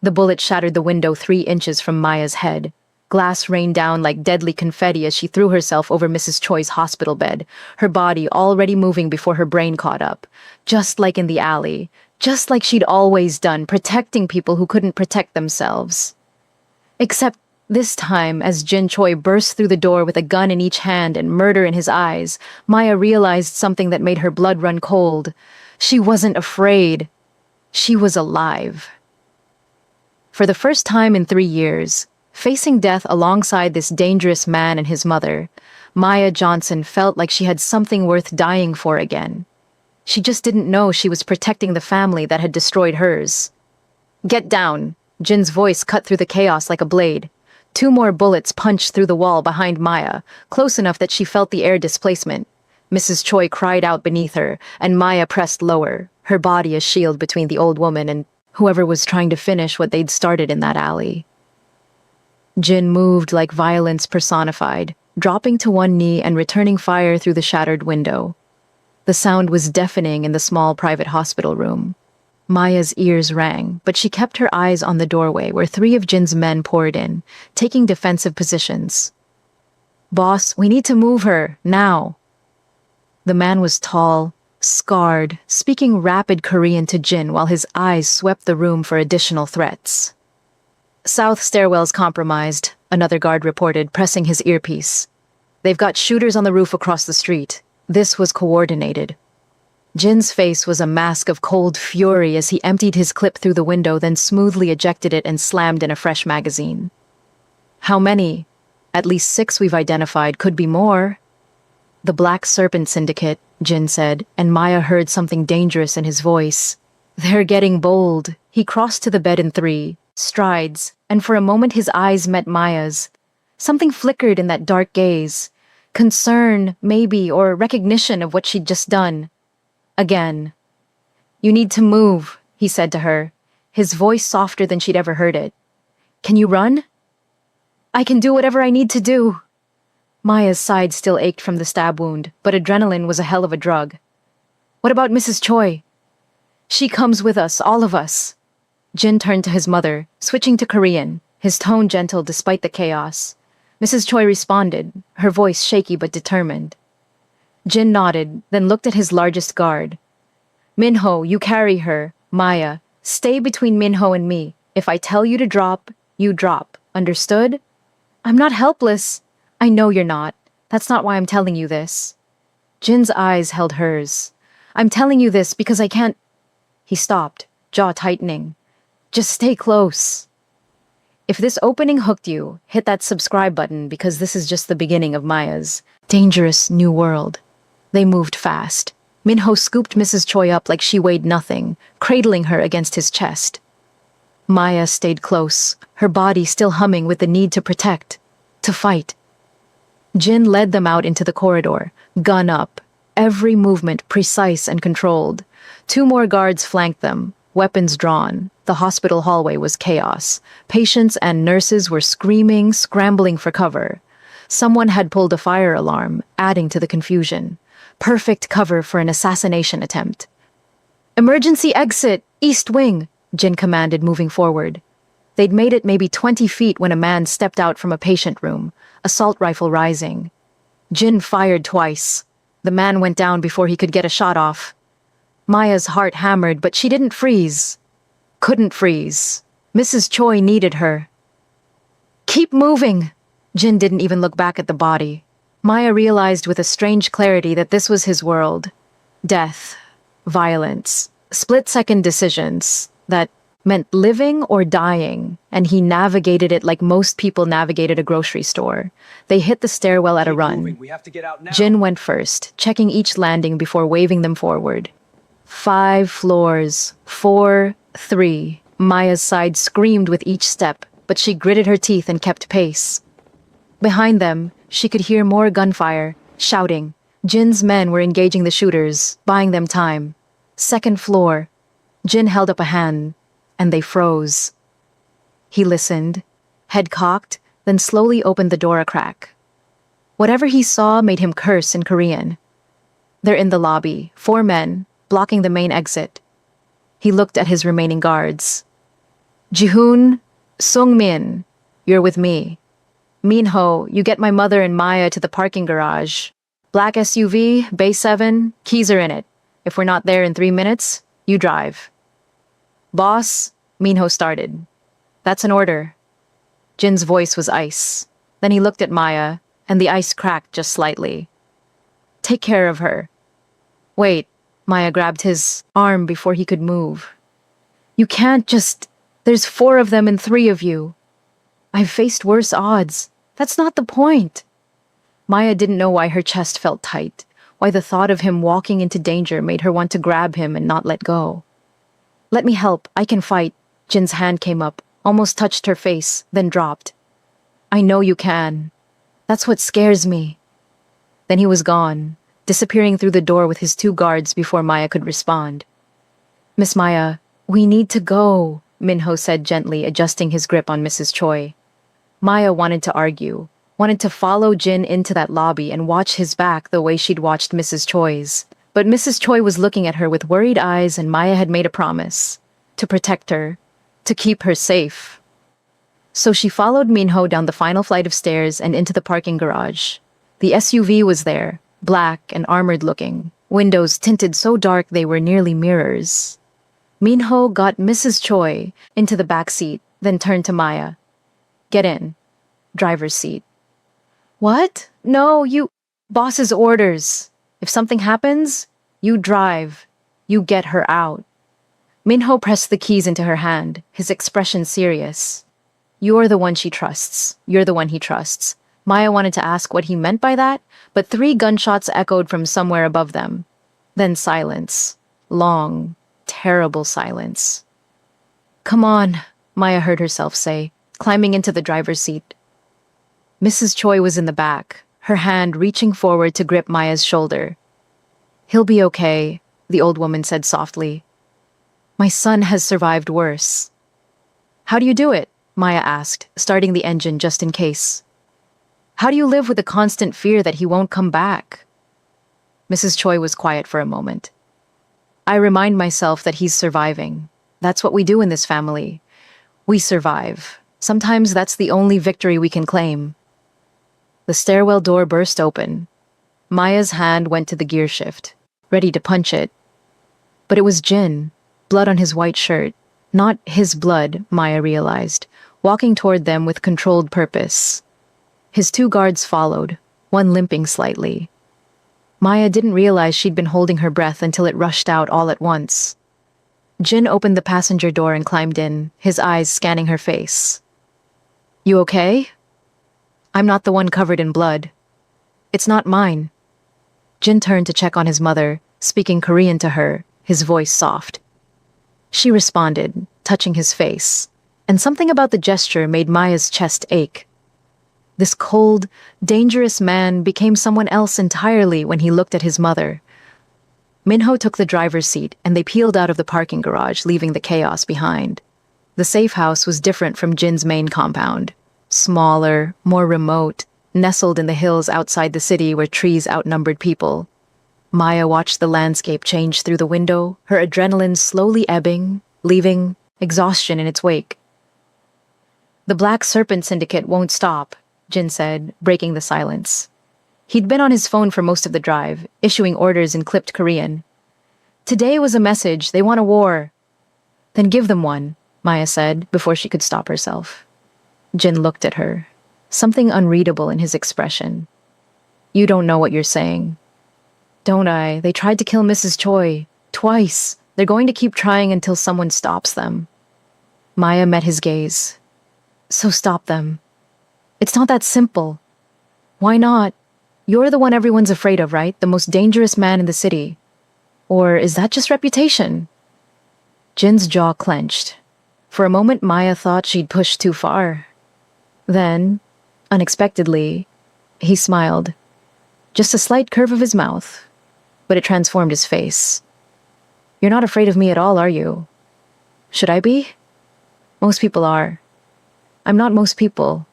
The bullet shattered the window 3 inches from Maya's head. Glass rained down like deadly confetti as she threw herself over Mrs. Choi's hospital bed, her body already moving before her brain caught up. Just like in the alley. Just like she'd always done, protecting people who couldn't protect themselves. Except this time, as Jin Choi burst through the door with a gun in each hand and murder in his eyes, Maya realized something that made her blood run cold. She wasn't afraid. She was alive. For the first time in 3 years, facing death alongside this dangerous man and his mother, Maya Johnson felt like she had something worth dying for again. She just didn't know she was protecting the family that had destroyed hers. "Get down!" Jin's voice cut through the chaos like a blade. 2 more bullets punched through the wall behind Maya, close enough that she felt the air displacement. Mrs. Choi cried out beneath her, and Maya pressed lower, her body a shield between the old woman and whoever was trying to finish what they'd started in that alley. Jin moved like violence personified, dropping to one knee and returning fire through the shattered window. The sound was deafening in the small private hospital room. Maya's ears rang, but she kept her eyes on the doorway where 3 of Jin's men poured in, taking defensive positions. "Boss, we need to move her, now." The man was tall, scarred, speaking rapid Korean to Jin while his eyes swept the room for additional threats. "South stairwell's compromised," another guard reported, pressing his earpiece. "They've got shooters on the roof across the street. This was coordinated." Jin's face was a mask of cold fury as he emptied his clip through the window, then smoothly ejected it and slammed in a fresh magazine. "How many?" "At least 6 we've identified, could be more." "The Black Serpent Syndicate," Jin said, and Maya heard something dangerous in his voice. "They're getting bold." He crossed to the bed in 3 strides, and for a moment his eyes met Maya's. Something flickered in that dark gaze. Concern, maybe, or recognition of what she'd just done. Again. "You need to move," he said to her, his voice softer than she'd ever heard it. "Can you run?" "I can do whatever I need to do." Maya's side still ached from the stab wound, but adrenaline was a hell of a drug. "What about Mrs. Choi?" "She comes with us, all of us." Jin turned to his mother, switching to Korean, his tone gentle despite the chaos. Mrs. Choi responded, her voice shaky but determined. Jin nodded, then looked at his largest guard. "Minho, you carry her. Maya, stay between Minho and me. If I tell you to drop, you drop. Understood?" "I'm not helpless." "I know you're not. That's not why I'm telling you this." Jin's eyes held hers. "I'm telling you this because I can't—" He stopped, jaw tightening. "Just stay close." If this opening hooked you, hit that subscribe button because this is just the beginning of Maya's dangerous new world. They moved fast. Minho scooped Mrs. Choi up like she weighed nothing, cradling her against his chest. Maya stayed close, her body still humming with the need to protect, to fight. Jin led them out into the corridor, gun up, every movement precise and controlled. 2 more guards flanked them, weapons drawn. The hospital hallway was chaos. Patients and nurses were screaming, scrambling for cover. Someone had pulled a fire alarm, adding to the confusion. Perfect cover for an assassination attempt. "Emergency exit, East Wing," Jin commanded, moving forward. They'd made it maybe 20 feet when a man stepped out from a patient room, assault rifle rising. Jin fired twice. The man went down before he could get a shot off. Maya's heart hammered, but she didn't freeze. Couldn't freeze. Mrs. Choi needed her. "Keep moving!" Jin didn't even look back at the body. Maya realized with a strange clarity that this was his world. Death. Violence. Split-second decisions that meant living or dying, and he navigated it like most people navigated a grocery store. They hit the stairwell at a run. We have to get out now. Jin went first, checking each landing before waving them forward. 5 floors. 4, 3. Maya's side screamed with each step, but she gritted her teeth and kept pace. Behind them, she could hear more gunfire, shouting. Jin's men were engaging the shooters, buying them time. 2nd floor. Jin held up a hand, and they froze. He listened, head cocked, then slowly opened the door a crack. Whatever he saw made him curse in Korean. They're in the lobby, 4 men, blocking the main exit. He looked at his remaining guards. Jihoon, Sungmin, you're with me. Minho, you get my mother and Maya to the parking garage. Black SUV, Bay 7, keys are in it. If we're not there in 3 minutes, you drive. Boss, Minho started. That's an order. Jin's voice was ice. Then he looked at Maya, and the ice cracked just slightly. Take care of her. Wait, Maya grabbed his arm before he could move. You can't just... There's 4 of them and 3 of you. I've faced worse odds. That's not the point. Maya didn't know why her chest felt tight, why the thought of him walking into danger made her want to grab him and not let go. Let me help, I can fight. Jin's hand came up, almost touched her face, then dropped. I know you can. That's what scares me. Then he was gone, disappearing through the door with his 2 guards before Maya could respond. Miss Maya, we need to go, Minho said gently, adjusting his grip on Mrs. Choi. Maya wanted to argue, wanted to follow Jin into that lobby and watch his back the way she'd watched Mrs. Choi's. But Mrs. Choi was looking at her with worried eyes, and Maya had made a promise to protect her, to keep her safe. So she followed Minho down the final flight of stairs and into the parking garage. The SUV was there, black and armored-looking, windows tinted so dark they were nearly mirrors. Minho got Mrs. Choi into the back seat, then turned to Maya. Get in. Driver's seat. What? No, you... Boss's orders. If something happens, you drive. You get her out. Minho pressed the keys into her hand, his expression serious. You're the one she trusts. You're the one he trusts. Maya wanted to ask what he meant by that, but 3 gunshots echoed from somewhere above them. Then silence. Long, terrible silence. Come on, Maya heard herself say, climbing into the driver's seat. Mrs. Choi was in the back, her hand reaching forward to grip Maya's shoulder. He'll be okay, the old woman said softly. My son has survived worse. How do you do it? Maya asked, starting the engine just in case. How do you live with the constant fear that he won't come back? Mrs. Choi was quiet for a moment. I remind myself that he's surviving. That's what we do in this family. We survive. Sometimes that's the only victory we can claim. The stairwell door burst open. Maya's hand went to the gear shift, ready to punch it. But it was Jin, blood on his white shirt. Not his blood, Maya realized, walking toward them with controlled purpose. His 2 guards followed, one limping slightly. Maya didn't realize she'd been holding her breath until it rushed out all at once. Jin opened the passenger door and climbed in, his eyes scanning her face. You okay? I'm not the one covered in blood. It's not mine. Jin turned to check on his mother, speaking Korean to her, his voice soft. She responded, touching his face, and something about the gesture made Maya's chest ache. This cold, dangerous man became someone else entirely when he looked at his mother. Minho took the driver's seat, and they peeled out of the parking garage, leaving the chaos behind. The safe house was different from Jin's main compound. Smaller, more remote, nestled in the hills outside the city where trees outnumbered people. Maya watched the landscape change through the window, her adrenaline slowly ebbing, leaving exhaustion in its wake. The Black Serpent Syndicate won't stop, Jin said, breaking the silence. He'd been on his phone for most of the drive, issuing orders in clipped Korean. Today was a message, they want a war. Then give them one, Maya said, before she could stop herself. Jin looked at her, something unreadable in his expression. You don't know what you're saying. Don't I? They tried to kill Mrs. Choi. Twice. They're going to keep trying until someone stops them. Maya met his gaze. So stop them. It's not that simple. Why not? You're the one everyone's afraid of, right? The most dangerous man in the city. Or is that just reputation? Jin's jaw clenched. For a moment, Maya thought she'd pushed too far. Then, unexpectedly, he smiled. Just a slight curve of his mouth, but it transformed his face. You're not afraid of me at all, are you? Should I be? Most people are. I'm not most people.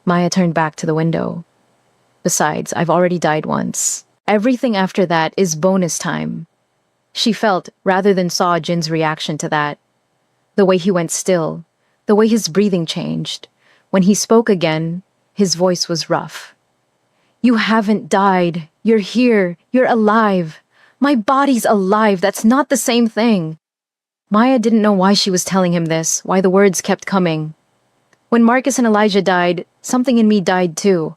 Maya turned back to the window. Besides, I've already died once. Everything after that is bonus time. She felt, rather than saw, Jin's reaction to that. The way he went still, the way his breathing changed. When he spoke again, his voice was rough. You haven't died. You're here. You're alive. My body's alive. That's not the same thing. Maya didn't know why she was telling him this, why the words kept coming. When Marcus and Elijah died, something in me died too.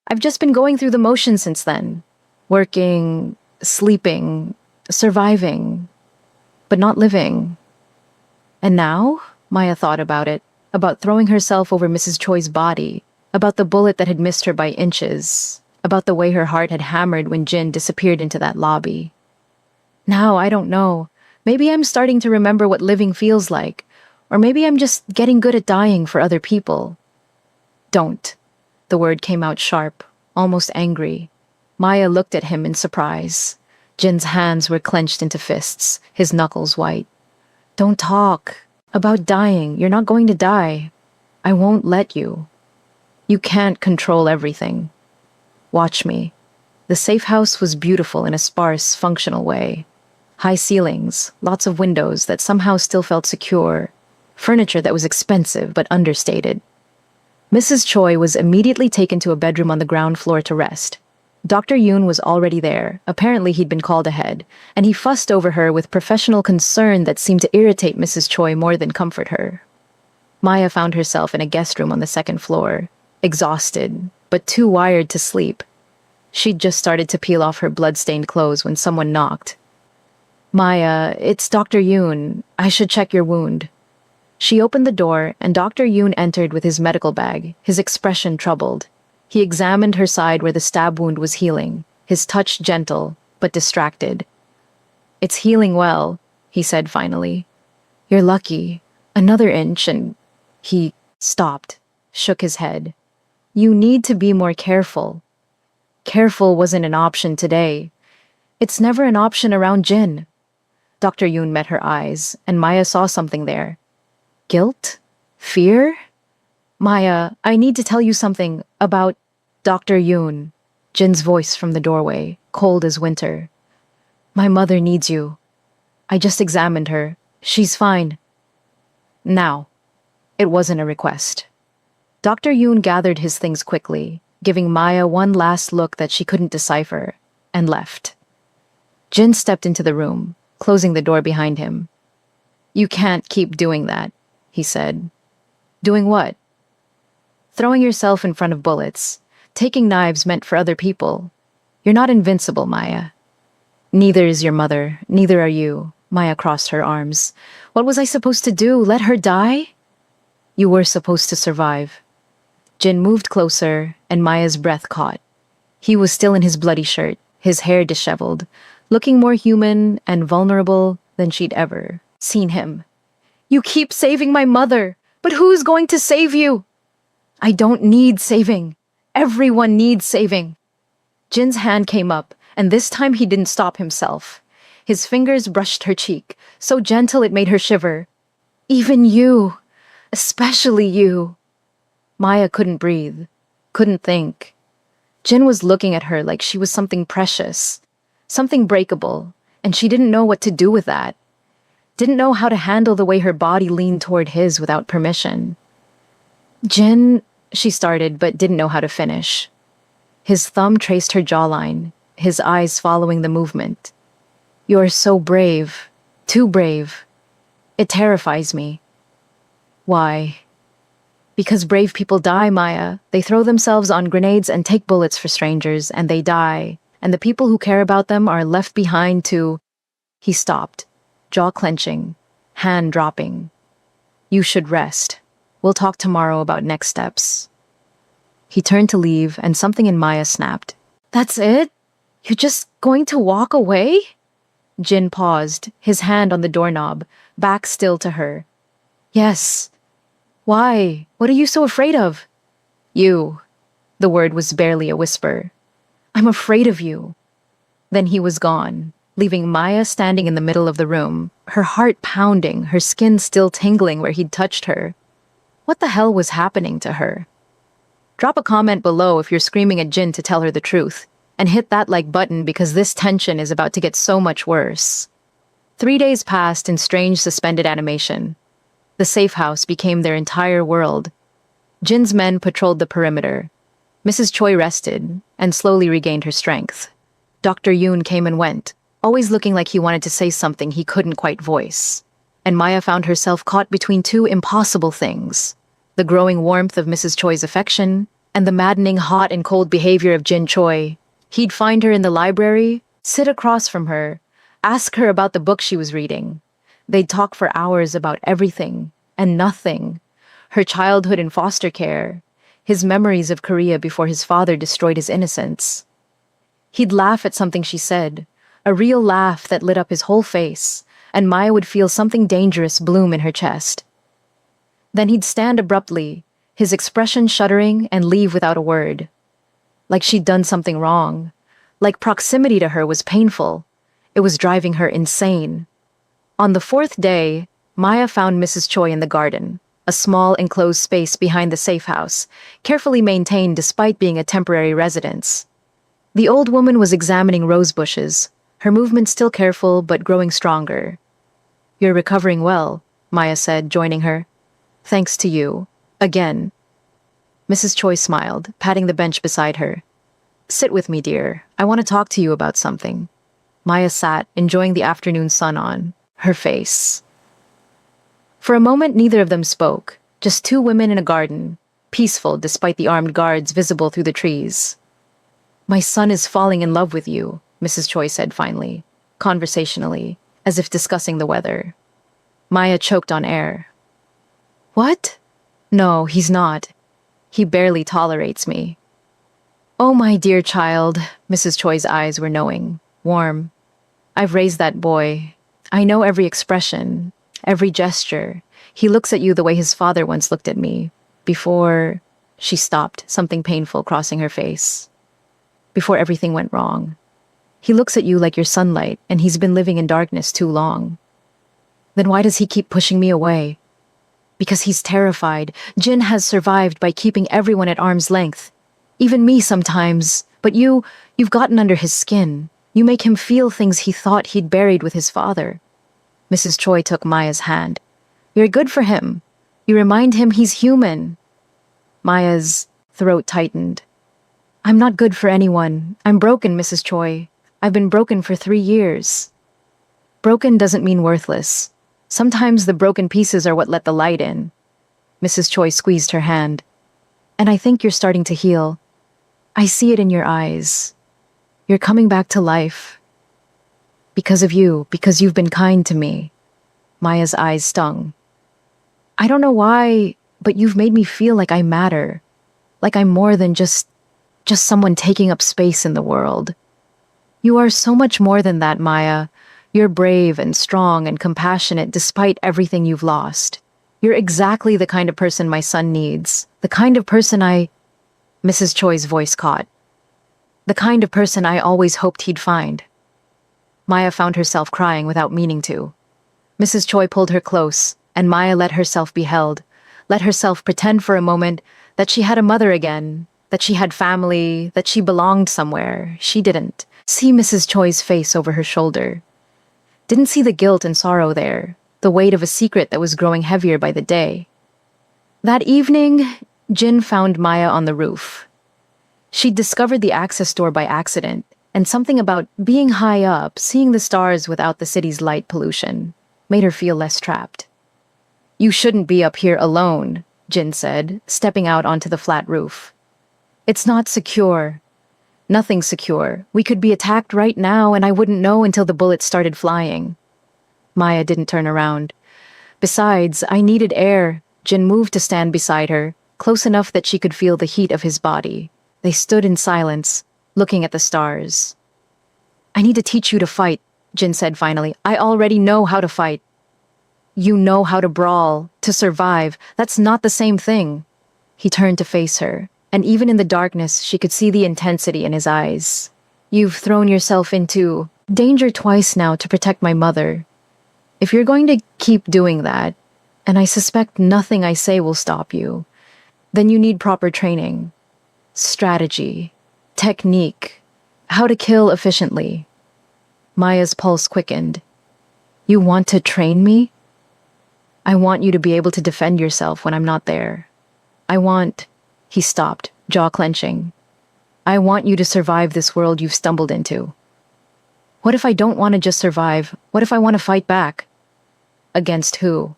I've just been going through the motions since then. Working, sleeping, surviving, but not living. And now, Maya thought about it, about throwing herself over Mrs. Choi's body, about the bullet that had missed her by inches, about the way her heart had hammered when Jin disappeared into that lobby. Now, I don't know. Maybe I'm starting to remember what living feels like, or maybe I'm just getting good at dying for other people. Don't. The word came out sharp, almost angry. Maya looked at him in surprise. Jin's hands were clenched into fists, his knuckles white. Don't talk. About dying. You're not going to die. I won't let you. You can't control everything. Watch me. The safe house was beautiful in a sparse, functional way. High ceilings, lots of windows that somehow still felt secure, furniture that was expensive but understated. Mrs. Choi was immediately taken to a bedroom on the ground floor to rest. Dr. Yoon was already there. Apparently he'd been called ahead, and he fussed over her with professional concern that seemed to irritate Mrs. Choi more than comfort her. Maya found herself in a guest room on the second floor, exhausted, but too wired to sleep. She'd just started to peel off her blood-stained clothes when someone knocked. Maya, it's Dr. Yoon. I should check your wound. She opened the door, and Dr. Yoon entered with his medical bag, his expression troubled. He examined her side where the stab wound was healing, his touch gentle, but distracted. It's healing well, he said finally. You're lucky. Another inch and... He stopped, shook his head. You need to be more careful. Careful wasn't an option today. It's never an option around Jin. Dr. Yoon met her eyes, and Maya saw something there. Guilt? Fear? Maya, I need to tell you something about Dr. Yoon. Jin's voice from the doorway, cold as winter. My mother needs you. I just examined her. She's fine. Now. It wasn't a request. Dr. Yoon gathered his things quickly, giving Maya one last look that she couldn't decipher, and left. Jin stepped into the room, closing the door behind him. You can't keep doing that, he said. Doing what? Throwing yourself in front of bullets, taking knives meant for other people. You're not invincible, Maya. Neither is your mother, neither are you. Maya crossed her arms. What was I supposed to do? Let her die? You were supposed to survive. Jin moved closer, and Maya's breath caught. He was still in his bloody shirt, his hair disheveled, looking more human and vulnerable than she'd ever seen him. You keep saving my mother, but who's going to save you? I don't need saving. Everyone needs saving. Jin's hand came up, and this time he didn't stop himself. His fingers brushed her cheek, so gentle it made her shiver. Even you. Especially you. Maya couldn't breathe, couldn't think. Jin was looking at her like she was something precious, something breakable, and she didn't know what to do with that. Didn't know how to handle the way her body leaned toward his without permission. Jin, she started, but didn't know how to finish. His thumb traced her jawline, his eyes following the movement. You're so brave, too brave. It terrifies me. Why? Because brave people die, Maya. They throw themselves on grenades and take bullets for strangers, and they die. And the people who care about them are left behind to... He stopped, jaw clenching, hand dropping. You should rest. We'll talk tomorrow about next steps. He turned to leave, and something in Maya snapped. That's it? You're just going to walk away? Jin paused, his hand on the doorknob, back still to her. Yes. Why? What are you so afraid of? You. The word was barely a whisper. I'm afraid of you. Then he was gone, leaving Maya standing in the middle of the room, her heart pounding, her skin still tingling where he'd touched her. What the hell was happening to her? Drop a comment below if you're screaming at Jin to tell her the truth, and hit that like button because this tension is about to get so much worse. 3 days passed in strange suspended animation. The safe house became their entire world. Jin's men patrolled the perimeter. Mrs. Choi rested and slowly regained her strength. Dr. Yoon came and went, always looking like he wanted to say something he couldn't quite voice. And Maya found herself caught between two impossible things: the growing warmth of Mrs. Choi's affection and the maddening hot and cold behavior of Jin Choi. He'd find her in the library, sit across from her, ask her about the book she was reading. They'd talk for hours about everything and nothing: her childhood in foster care, his memories of Korea before his father destroyed his innocence. He'd laugh at something she said, a real laugh that lit up his whole face, and Maya would feel something dangerous bloom in her chest. Then he'd stand abruptly, his expression shuddering, and leave without a word. Like she'd done something wrong. Like proximity to her was painful. It was driving her insane. On the fourth day, Maya found Mrs. Choi in the garden, a small enclosed space behind the safe house, carefully maintained despite being a temporary residence. The old woman was examining rose bushes, her movements still careful but growing stronger. "You're recovering well," Maya said, joining her. "Thanks to you. Again." Mrs. Choi smiled, patting the bench beside her. "Sit with me, dear. I want to talk to you about something." Maya sat, enjoying the afternoon sun on her face. For a moment, neither of them spoke, just two women in a garden, peaceful despite the armed guards visible through the trees. "My son is falling in love with you," Mrs. Choi said finally, conversationally, as if discussing the weather. Maya choked on air. "What?" "No, he's not. He barely tolerates me." "Oh, my dear child," Mrs. Choi's eyes were knowing, warm. "I've raised that boy. I know every expression, every gesture. He looks at you the way his father once looked at me. Before..." She stopped, something painful crossing her face. "Before everything went wrong. He looks at you like your sunlight, and he's been living in darkness too long." "Then why does he keep pushing me away?" "Because he's terrified. Jin has survived by keeping everyone at arm's length. Even me sometimes. But you've gotten under his skin. You make him feel things he thought he'd buried with his father." Mrs. Choi took Maya's hand. "You're good for him. You remind him he's human." Maya's throat tightened. "I'm not good for anyone. I'm broken, Mrs. Choi. I've been broken for 3 years." "Broken doesn't mean worthless. Sometimes the broken pieces are what let the light in." Mrs. Choi squeezed her hand. "And I think you're starting to heal. I see it in your eyes. You're coming back to life. Because of you, because you've been kind to me." Maya's eyes stung. "I don't know why, but you've made me feel like I matter. Like I'm more than just someone taking up space in the world. You are so much more than that, Maya. You're brave and strong and compassionate despite everything you've lost. You're exactly the kind of person my son needs. The kind of person Mrs. Choi's voice caught. "The kind of person I always hoped he'd find." Maya found herself crying without meaning to. Mrs. Choi pulled her close, and Maya let herself be held, let herself pretend for a moment that she had a mother again, that she had family, that she belonged somewhere. She didn't. See Mrs. Choi's face over her shoulder. Didn't see the guilt and sorrow there, the weight of a secret that was growing heavier by the day. That evening, Jin found Maya on the roof. She'd discovered the access door by accident, and something about being high up, seeing the stars without the city's light pollution, made her feel less trapped. "You shouldn't be up here alone," Jin said, stepping out onto the flat roof. "It's not secure. Nothing's secure. We could be attacked right now, and I wouldn't know until the bullets started flying." Maya didn't turn around. "Besides, I needed air." Jin moved to stand beside her, close enough that she could feel the heat of his body. They stood in silence, looking at the stars. "I need to teach you to fight," Jin said finally. "I already know how to fight." "You know how to brawl, to survive. That's not the same thing." He turned to face her, and even in the darkness, she could see the intensity in his eyes. "You've thrown yourself into danger twice now to protect my mother. If you're going to keep doing that, and I suspect nothing I say will stop you, then you need proper training. Strategy, technique, how to kill efficiently." Maya's pulse quickened. "You want to train me?" I want you to be able to defend yourself when I'm not there. I want... He stopped, jaw clenching. I want you to survive this world you've stumbled into. What if I don't want to just survive? What if I want to fight back? Against who?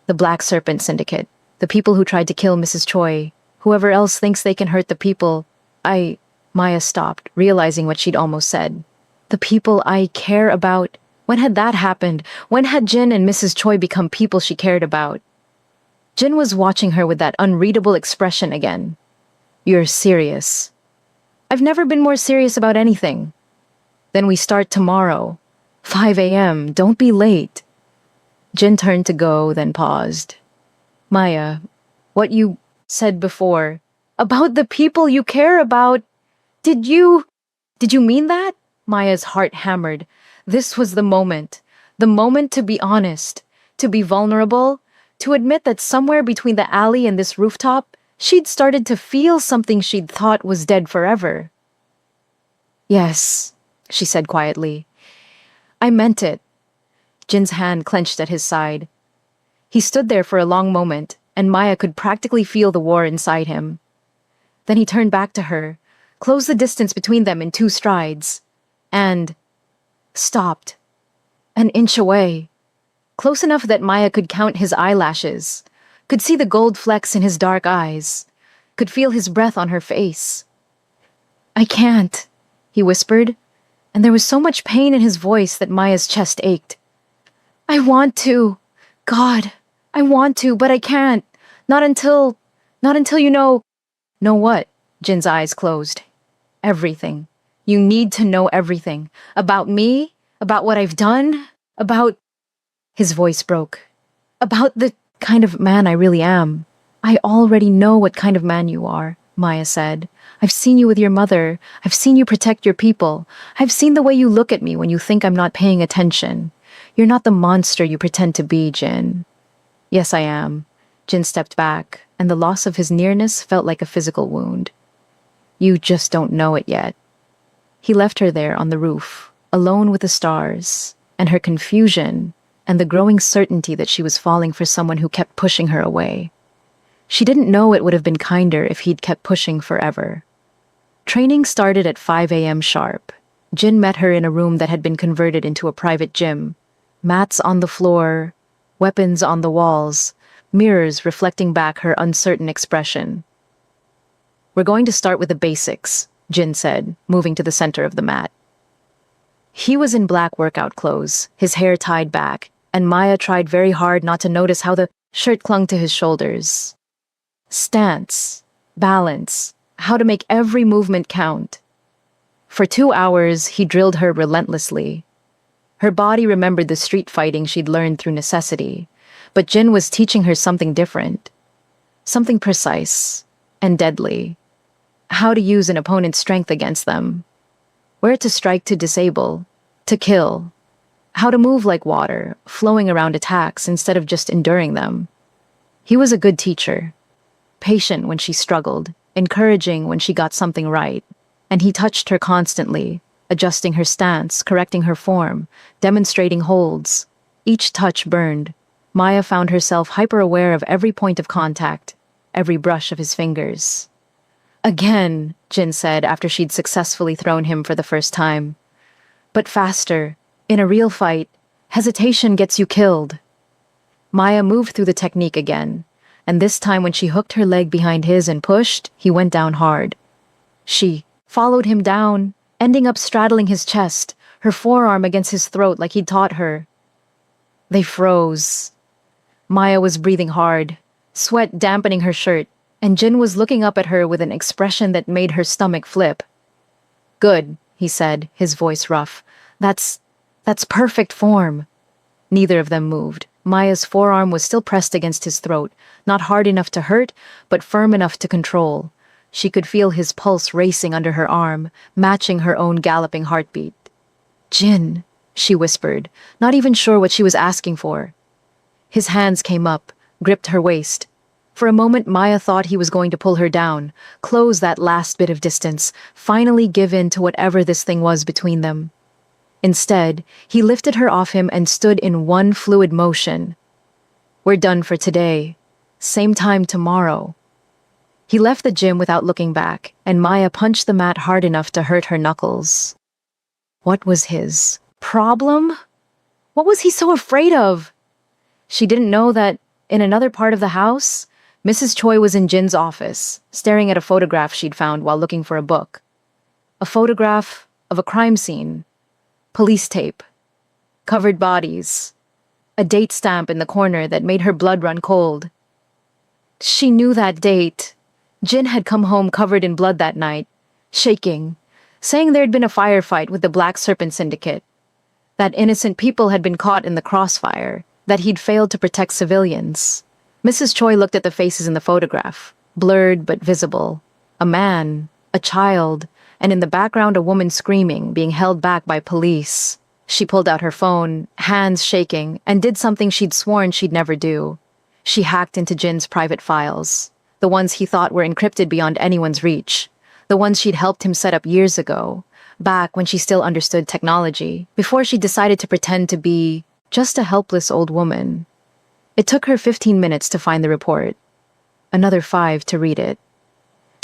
The Black Serpent Syndicate. The people who tried to kill Mrs. Choi. Whoever else thinks they can hurt the people. Maya stopped, realizing what she'd almost said. The people I care about. When had that happened? When had Jin and Mrs. Choi become people she cared about? Jin was watching her with that unreadable expression again. You're serious. I've never been more serious about anything. Then we start tomorrow. 5 a.m. Don't be late. Jin turned to go, then paused. Maya, what you said before, about the people you care about, did you mean that? Maya's heart hammered. This was the moment to be honest, to be vulnerable, to admit that somewhere between the alley and this rooftop, she'd started to feel something she'd thought was dead forever. Yes, she said quietly. I meant it. Jin's hand clenched at his side. He stood there for a long moment, and Maya could practically feel the war inside him. Then he turned back to her, closed the distance between them in 2 strides, and stopped. An inch away. Close enough that Maya could count his eyelashes, could see the gold flecks in his dark eyes, could feel his breath on her face. I can't, he whispered, and there was so much pain in his voice that Maya's chest ached. I want to. God, I want to, but I can't. Not until you know... Know what? Jin's eyes closed. Everything. You need to know everything. About me, about what I've done, about... His voice broke. About the kind of man I really am. I already know what kind of man you are, Maya said. I've seen you with your mother. I've seen you protect your people. I've seen the way you look at me when you think I'm not paying attention. You're not the monster you pretend to be, Jin. Yes, I am. Jin stepped back, and the loss of his nearness felt like a physical wound. You just don't know it yet. He left her there on the roof, alone with the stars, and her confusion, and the growing certainty that she was falling for someone who kept pushing her away. She didn't know it would have been kinder if he'd kept pushing forever. Training started at 5 a.m. sharp. Jin met her in a room that had been converted into a private gym. Mats on the floor, weapons on the walls, mirrors reflecting back her uncertain expression. We're going to start with the basics, Jin said, moving to the center of the mat. He was in black workout clothes, his hair tied back, and Maya tried very hard not to notice how the shirt clung to his shoulders. Stance, balance, how to make every movement count. For 2 hours, he drilled her relentlessly. Her body remembered the street fighting she'd learned through necessity, but Jin was teaching her something different, something precise and deadly. How to use an opponent's strength against them. Where to strike to disable, to kill. How to move like water, flowing around attacks instead of just enduring them. He was a good teacher. Patient when she struggled, encouraging when she got something right. And he touched her constantly, adjusting her stance, correcting her form, demonstrating holds. Each touch burned. Maya found herself hyper-aware of every point of contact, every brush of his fingers. Again, Jin said after she'd successfully thrown him for the first time. But faster. In a real fight, hesitation gets you killed. Maya moved through the technique again, and this time when she hooked her leg behind his and pushed, he went down hard. She followed him down, ending up straddling his chest, her forearm against his throat like he'd taught her. They froze. Maya was breathing hard, sweat dampening her shirt, and Jin was looking up at her with an expression that made her stomach flip. Good, he said, his voice rough. That's perfect form. Neither of them moved. Maya's forearm was still pressed against his throat, not hard enough to hurt, but firm enough to control. She could feel his pulse racing under her arm, matching her own galloping heartbeat. Jin, she whispered, not even sure what she was asking for. His hands came up, gripped her waist. For a moment, Maya thought he was going to pull her down, close that last bit of distance, finally give in to whatever this thing was between them. Instead, he lifted her off him and stood in one fluid motion. We're done for today. Same time tomorrow. He left the gym without looking back, and Maya punched the mat hard enough to hurt her knuckles. What was his problem? What was he so afraid of? She didn't know that, in another part of the house, Mrs. Choi was in Jin's office, staring at a photograph she'd found while looking for a book. A photograph of a crime scene. Police tape. Covered bodies. A date stamp in the corner that made her blood run cold. She knew that date. Jin had come home covered in blood that night, shaking, saying there'd been a firefight with the Black Serpent Syndicate, that innocent people had been caught in the crossfire, that he'd failed to protect civilians. Mrs. Choi looked at the faces in the photograph, blurred but visible. A man, a child, and in the background a woman screaming, being held back by police. She pulled out her phone, hands shaking, and did something she'd sworn she'd never do. She hacked into Jin's private files, the ones he thought were encrypted beyond anyone's reach, the ones she'd helped him set up years ago, back when she still understood technology, before she decided to pretend to be just a helpless old woman. It took her 15 minutes to find the report, another 5 to read it.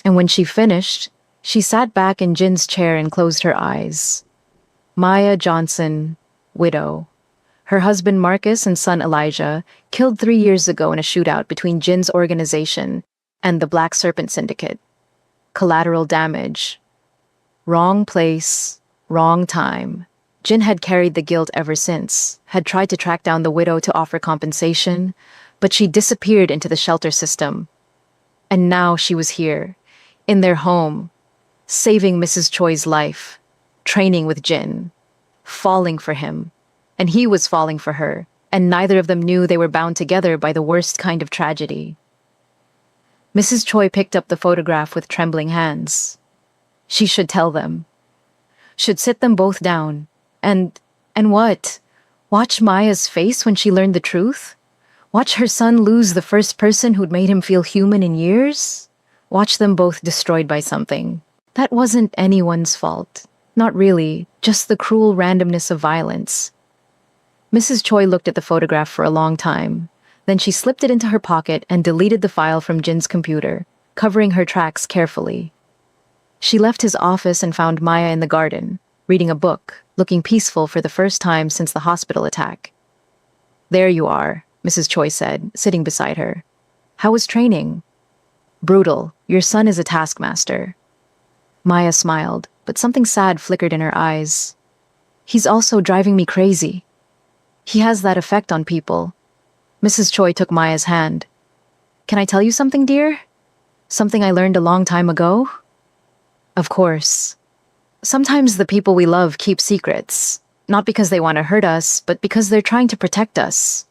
And when she finished, she sat back in Jin's chair and closed her eyes. Maya Johnson, widow. Her husband Marcus and son Elijah, killed 3 years ago in a shootout between Jin's organization and the Black Serpent Syndicate. Collateral damage. Wrong place, wrong time. Jin had carried the guilt ever since, had tried to track down the widow to offer compensation, but she disappeared into the shelter system. And now she was here, in their home, saving Mrs. Choi's life, training with Jin, falling for him, and he was falling for her, and neither of them knew they were bound together by the worst kind of tragedy. Mrs. Choi picked up the photograph with trembling hands. She should tell them. Should sit them both down. And what? Watch Maya's face when she learned the truth? Watch her son lose the first person who'd made him feel human in years? Watch them both destroyed by something. That wasn't anyone's fault. Not really, just the cruel randomness of violence. Mrs. Choi looked at the photograph for a long time. Then she slipped it into her pocket and deleted the file from Jin's computer, covering her tracks carefully. She left his office and found Maya in the garden, reading a book, looking peaceful for the first time since the hospital attack. There you are, Mrs. Choi said, sitting beside her. How was training? Brutal. Your son is a taskmaster. Maya smiled, but something sad flickered in her eyes. He's also driving me crazy. He has that effect on people. Mrs. Choi took Maya's hand. Can I tell you something, dear? Something I learned a long time ago? Of course. Sometimes the people we love keep secrets, not because they want to hurt us, but because they're trying to protect us.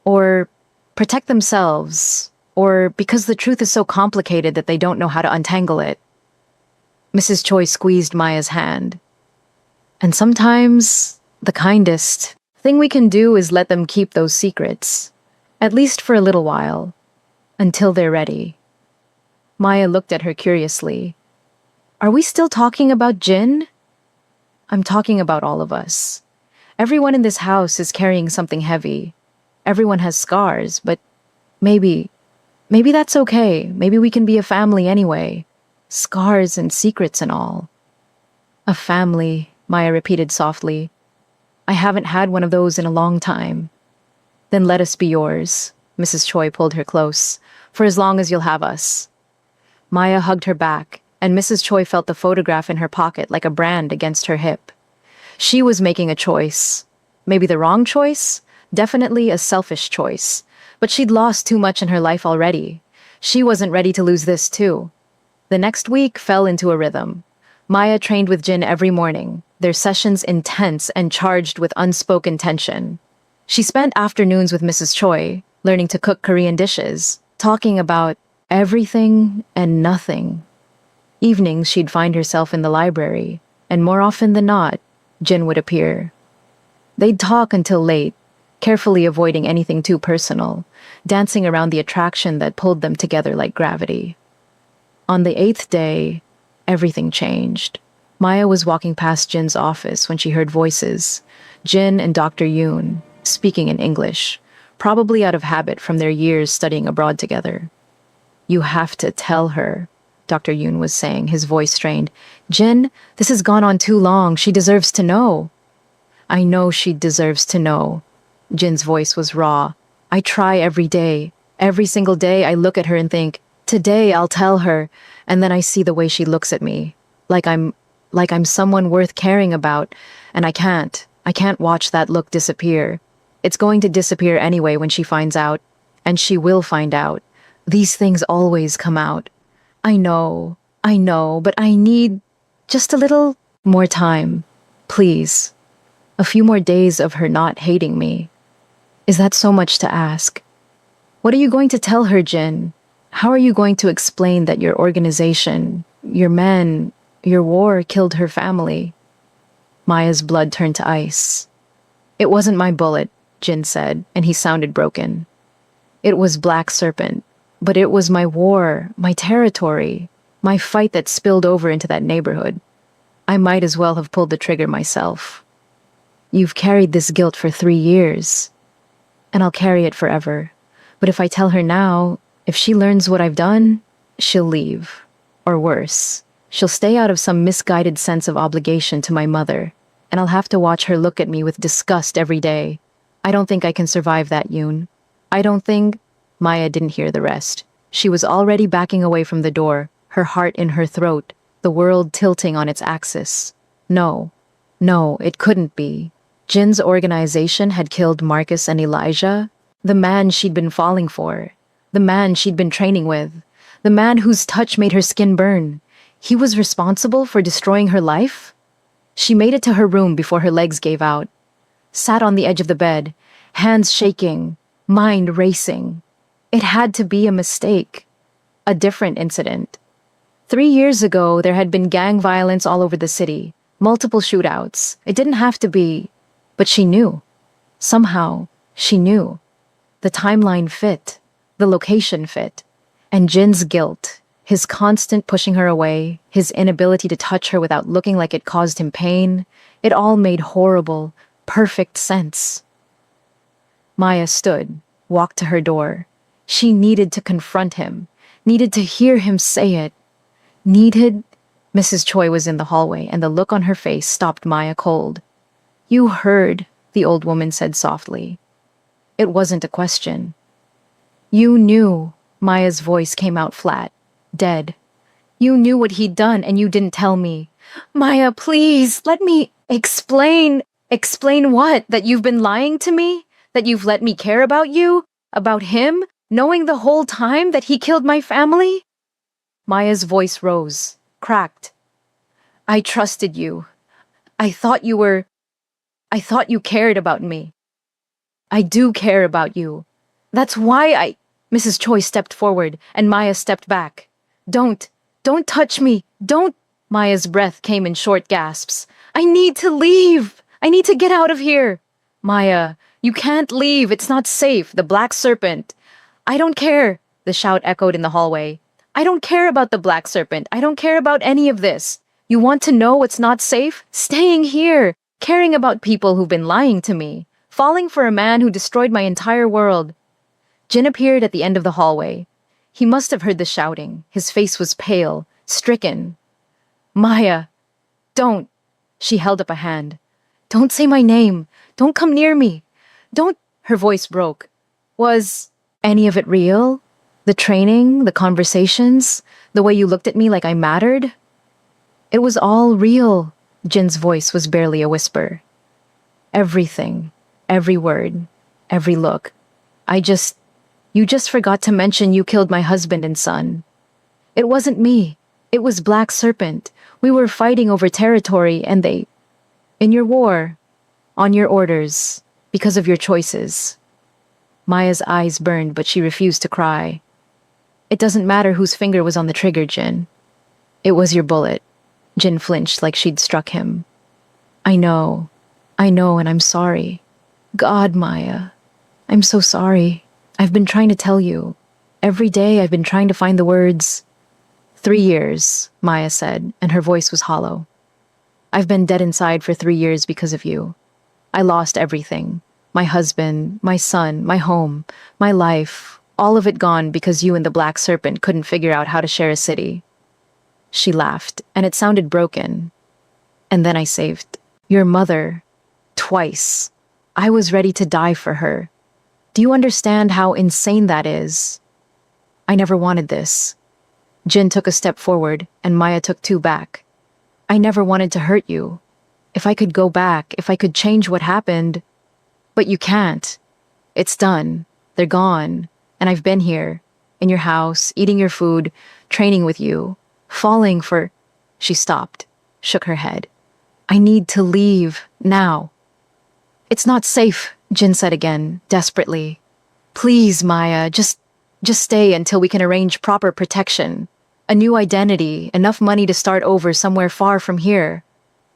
Or protect themselves. Or because the truth is so complicated that they don't know how to untangle it. Mrs. Choi squeezed Maya's hand. And sometimes, the kindest thing we can do is let them keep those secrets. At least for a little while. Until they're ready. Maya looked at her curiously. Are we still talking about Jin? I'm talking about all of us. Everyone in this house is carrying something heavy. Everyone has scars, but maybe that's okay. Maybe we can be a family anyway. Scars and secrets and all. A family, Maya repeated softly. I haven't had one of those in a long time. Then let us be yours. Mrs. Choi pulled her close. For as long as you'll have us. Maya hugged her back, and Mrs. Choi felt the photograph in her pocket like a brand against her hip. She was making a choice. Maybe the wrong choice? Definitely a selfish choice. But she'd lost too much in her life already. She wasn't ready to lose this too. The next week fell into a rhythm. Maya trained with Jin every morning, their sessions intense and charged with unspoken tension. She spent afternoons with Mrs. Choi, learning to cook Korean dishes, talking about everything and nothing. Evenings she'd find herself in the library, and more often than not, Jin would appear. They'd talk until late, carefully avoiding anything too personal, dancing around the attraction that pulled them together like gravity. On the 8th day, everything changed. Maya was walking past Jin's office when she heard voices, Jin and Dr. Yoon, speaking in English, probably out of habit from their years studying abroad together. You have to tell her, Dr. Yoon was saying, his voice strained. Jin, this has gone on too long. She deserves to know. I know she deserves to know. Jin's voice was raw. I try every day. Every single day I look at her and think, today I'll tell her, and then I see the way she looks at me, like I'm someone worth caring about, and I can't. I can't watch that look disappear. It's going to disappear anyway when she finds out, and she will find out. These things always come out. I know, but I need just a little more time. Please. A few more days of her not hating me. Is that so much to ask? What are you going to tell her, Jin? How are you going to explain that your organization, your men, your war killed her family? Maya's blood turned to ice. It wasn't my bullet, Jin said, and he sounded broken. It was Black Serpent, but it was my war, my territory, my fight that spilled over into that neighborhood. I might as well have pulled the trigger myself. You've carried this guilt for 3 years, and I'll carry it forever. But if I tell her now, if she learns what I've done, she'll leave. Or worse, she'll stay out of some misguided sense of obligation to my mother, and I'll have to watch her look at me with disgust every day. I don't think I can survive that, Yoon. I don't think... Maya didn't hear the rest. She was already backing away from the door, her heart in her throat, the world tilting on its axis. No, it couldn't be. Jin's organization had killed Marcus and Elijah, the man she'd been falling for, the man she'd been training with, the man whose touch made her skin burn. He was responsible for destroying her life? She made it to her room before her legs gave out, sat on the edge of the bed, hands shaking, mind racing. It had to be a mistake, a different incident. 3 years ago, there had been gang violence all over the city, multiple shootouts. It didn't have to be, but she knew. Somehow, she knew. The timeline fit, the location fit, and Jin's guilt, his constant pushing her away, his inability to touch her without looking like it caused him pain, it all made horrible, perfect sense. Maya stood, walked to her door. She needed to confront him, needed to hear him say it. Mrs. Choi was in the hallway, and the look on her face stopped Maya cold. You heard, the old woman said softly. It wasn't a question. You knew, Maya's voice came out flat, dead. You knew what he'd done, and you didn't tell me. Maya, please, let me explain. Explain what? That you've been lying to me? That you've let me care about you? About him? Knowing the whole time that he killed my family? Maya's voice rose, cracked. I trusted you. I thought you cared about me. I do care about you. That's why Mrs. Choi stepped forward, and Maya stepped back. Don't touch me. Don't. Maya's breath came in short gasps. I need to leave. I need to get out of here. Maya, you can't leave. It's not safe. The Black Serpent. I don't care, the shout echoed in the hallway. I don't care about the Black Serpent. I don't care about any of this. You want to know what's not safe? Staying here, caring about people who've been lying to me, falling for a man who destroyed my entire world. Jin appeared at the end of the hallway. He must have heard the shouting. His face was pale, stricken. Maya, don't. She held up a hand. Don't say my name. Don't come near me. Don't. Her voice broke. Was any of it real? The training, the conversations, the way you looked at me like I mattered? It was all real. Jin's voice was barely a whisper. Everything, every word, every look. You just forgot to mention you killed my husband and son. It wasn't me. It was Black Serpent. We were fighting over territory and in your war, on your orders, because of your choices. Maya's eyes burned, but she refused to cry. It doesn't matter whose finger was on the trigger, Jin. It was your bullet. Jin flinched like she'd struck him. I know, and I'm sorry. God, Maya, I'm so sorry. I've been trying to tell you. Every day I've been trying to find the words. 3 years, Maya said, and her voice was hollow. I've been dead inside for 3 years because of you. I lost everything. My husband, my son, my home, my life, all of it gone because you and the Black Serpent couldn't figure out how to share a city. She laughed, and it sounded broken. And then I saved your mother. Twice. I was ready to die for her. Do you understand how insane that is? I never wanted this. Jin took a step forward, and Maya took two back. I never wanted to hurt you. If I could go back, if I could change what happened. But you can't. It's done. They're gone. And I've been here, in your house, eating your food, training with you, falling for... She stopped, shook her head. I need to leave, now. It's not safe, Jin said again, desperately. Please, Maya, just stay until we can arrange proper protection. A new identity, enough money to start over somewhere far from here.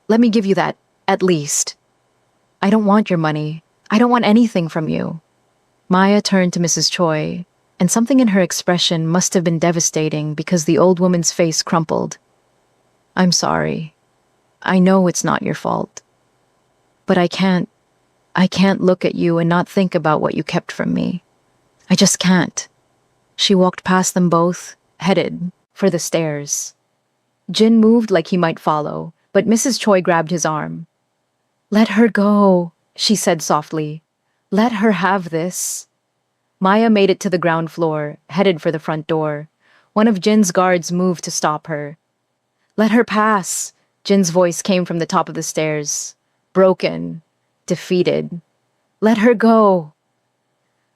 Let me give you that, at least. I don't want your money. I don't want anything from you. Maya turned to Mrs. Choi, and something in her expression must have been devastating because the old woman's face crumpled. I'm sorry. I know it's not your fault. But I can't look at you and not think about what you kept from me. I just can't. She walked past them both, headed for the stairs. Jin moved like he might follow, but Mrs. Choi grabbed his arm. Let her go, she said softly. Let her have this. Maya made it to the ground floor, headed for the front door. One of Jin's guards moved to stop her. Let her pass, Jin's voice came from the top of the stairs. Broken, defeated. Let her go.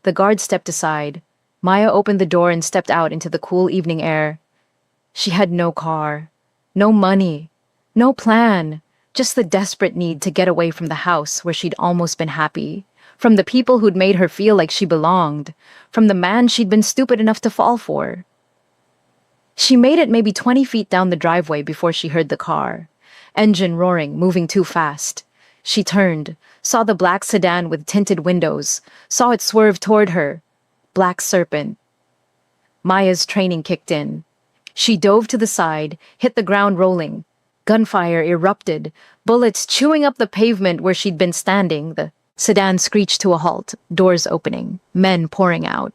The guard stepped aside. Maya opened the door and stepped out into the cool evening air. She had no car, no money, no plan, just the desperate need to get away from the house where she'd almost been happy, from the people who'd made her feel like she belonged, from the man she'd been stupid enough to fall for. She made it maybe 20 feet down the driveway before she heard the car. Engine roaring, moving too fast. She turned, saw the black sedan with tinted windows, saw it swerve toward her. Black Serpent. Maya's training kicked in. She dove to the side, hit the ground rolling. Gunfire erupted, bullets chewing up the pavement where she'd been standing. The sedan screeched to a halt, doors opening, men pouring out.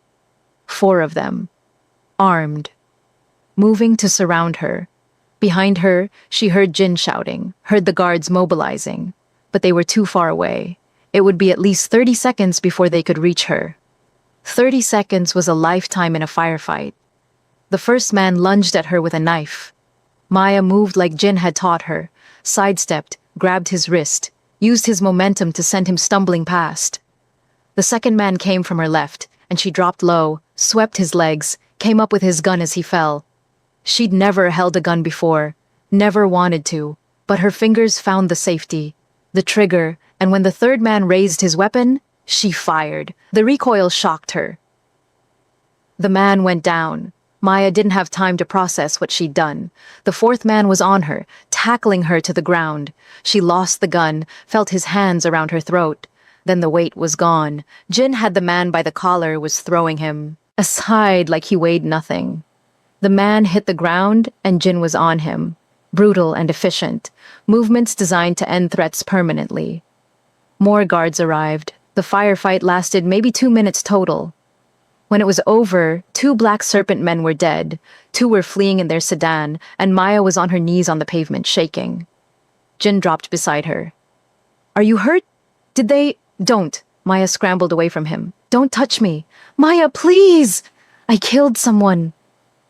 4 of them. Armed. Moving to surround her. Behind her, she heard Jin shouting, heard the guards mobilizing. But they were too far away. It would be at least 30 seconds before they could reach her. 30 seconds was a lifetime in a firefight. The first man lunged at her with a knife. Maya moved like Jin had taught her, sidestepped, grabbed his wrist, used his momentum to send him stumbling past. The second man came from her left, and she dropped low, swept his legs, came up with his gun as he fell. She'd never held a gun before, never wanted to, but her fingers found the safety, the trigger, and when the third man raised his weapon, she fired. The recoil shocked her. The man went down. Maya didn't have time to process what she'd done. The fourth man was on her, tackling her to the ground. She lost the gun, felt his hands around her throat. Then the weight was gone. Jin had the man by the collar, was throwing him aside like he weighed nothing. The man hit the ground, and Jin was on him. Brutal and efficient. Movements designed to end threats permanently. More guards arrived. The firefight lasted maybe 2 minutes total. When it was over, 2 Black Serpent men were dead, 2 were fleeing in their sedan, and Maya was on her knees on the pavement, shaking. Jin dropped beside her. Are you hurt? Did they... Don't. Maya scrambled away from him. Don't touch me. Maya, please! I killed someone.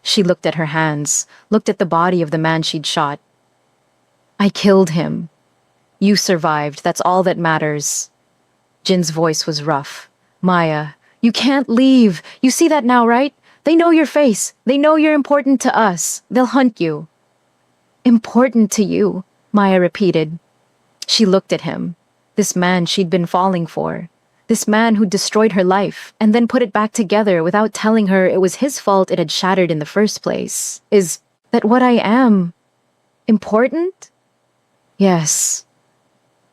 She looked at her hands, looked at the body of the man she'd shot. I killed him. You survived, that's all that matters. Jin's voice was rough. Maya, you can't leave. You see that now, right? They know your face. They know you're important to us. They'll hunt you. Important to you, Maya repeated. She looked at him. This man she'd been falling for. This man who destroyed her life and then put it back together without telling her it was his fault it had shattered in the first place. Is that what I am? Important? Yes.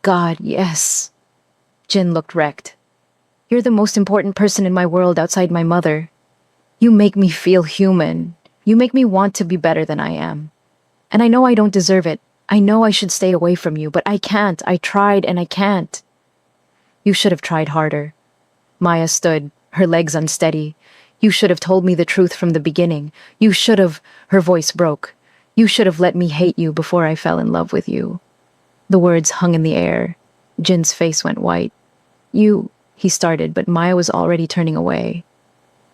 God, yes. Jin looked wrecked. You're the most important person in my world outside my mother. You make me feel human. You make me want to be better than I am. And I know I don't deserve it. I know I should stay away from you, but I can't. I tried and I can't. You should have tried harder. Maya stood, her legs unsteady. You should have told me the truth from the beginning. You should have, her voice broke. You should have let me hate you before I fell in love with you. The words hung in the air. Jin's face went white. He started, but Maya was already turning away.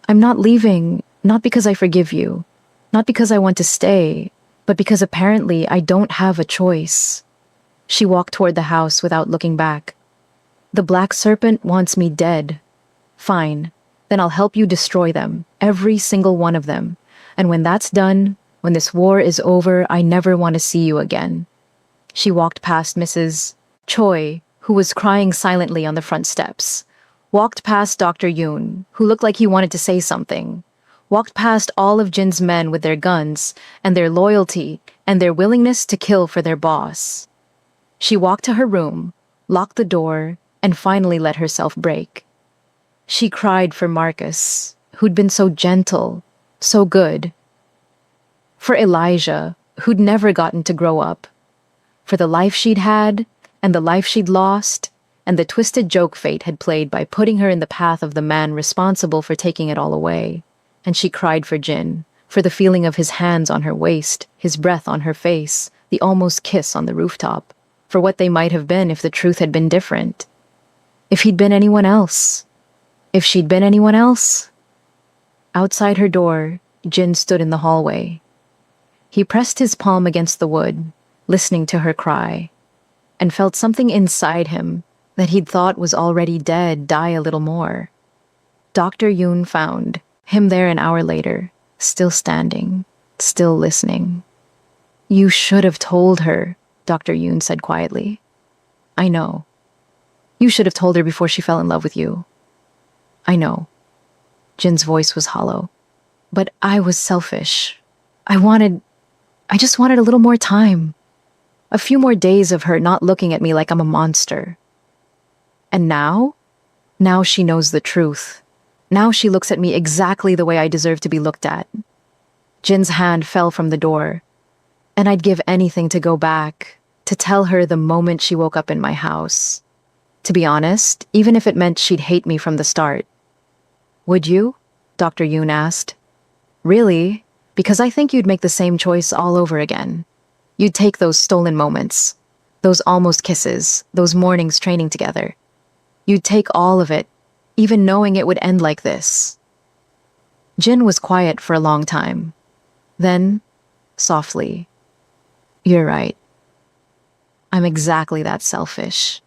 I'm not leaving, not because I forgive you, not because I want to stay, but because apparently I don't have a choice. She walked toward the house without looking back. The black serpent wants me dead. Fine, then I'll help you destroy them, every single one of them. And when that's done, when this war is over, I never want to see you again. She walked past Mrs. Choi, who was crying silently on the front steps. Walked past Dr. Yoon, who looked like he wanted to say something. Walked past all of Jin's men with their guns, and their loyalty, and their willingness to kill for their boss. She walked to her room, locked the door, and finally let herself break. She cried for Marcus, who'd been so gentle, so good. For Elijah, who'd never gotten to grow up. For the life she'd had, and the life she'd lost, and the twisted joke fate had played by putting her in the path of the man responsible for taking it all away. And she cried for Jin, for the feeling of his hands on her waist, his breath on her face, the almost kiss on the rooftop, for what they might have been if the truth had been different. If he'd been anyone else. If she'd been anyone else. Outside her door, Jin stood in the hallway. He pressed his palm against the wood, listening to her cry, and felt something inside him that he'd thought was already dead die a little more. Dr. Yoon found him there an hour later, still standing, still listening. You should have told her, Dr. Yoon said quietly. I know. You should have told her before she fell in love with you. I know. Jin's voice was hollow. But I was selfish. I just wanted a little more time. A few more days of her not looking at me like I'm a monster. And now? Now she knows the truth. Now she looks at me exactly the way I deserve to be looked at. Jin's hand fell from the door, and I'd give anything to go back, to tell her the moment she woke up in my house. To be honest, even if it meant she'd hate me from the start. Would you? Dr. Yoon asked. Really? Because I think you'd make the same choice all over again. You'd take those stolen moments, those almost kisses, those mornings training together. You'd take all of it, even knowing it would end like this. Jin was quiet for a long time. Then, softly, you're right. I'm exactly that selfish.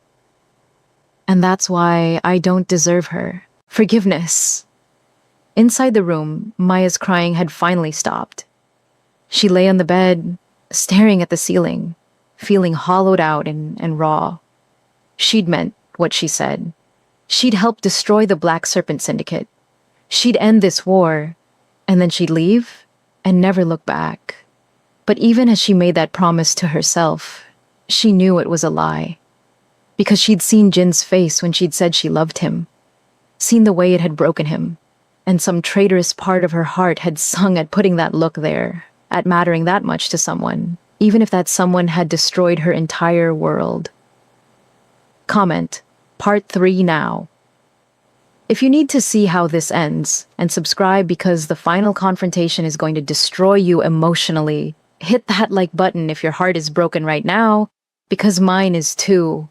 And that's why I don't deserve her. Forgiveness. Inside the room, Maya's crying had finally stopped. She lay on the bed, staring at the ceiling, feeling hollowed out and raw. She'd meant what she said. She'd help destroy the Black Serpent Syndicate. She'd end this war, and then she'd leave and never look back. But even as she made that promise to herself, she knew it was a lie. Because she'd seen Jin's face when she'd said she loved him, seen the way it had broken him, and some traitorous part of her heart had sung at putting that look there, at mattering that much to someone, even if that someone had destroyed her entire world. Comment. Part 3 now. If you need to see how this ends, and subscribe because the final confrontation is going to destroy you emotionally, hit that like button if your heart is broken right now, because mine is too.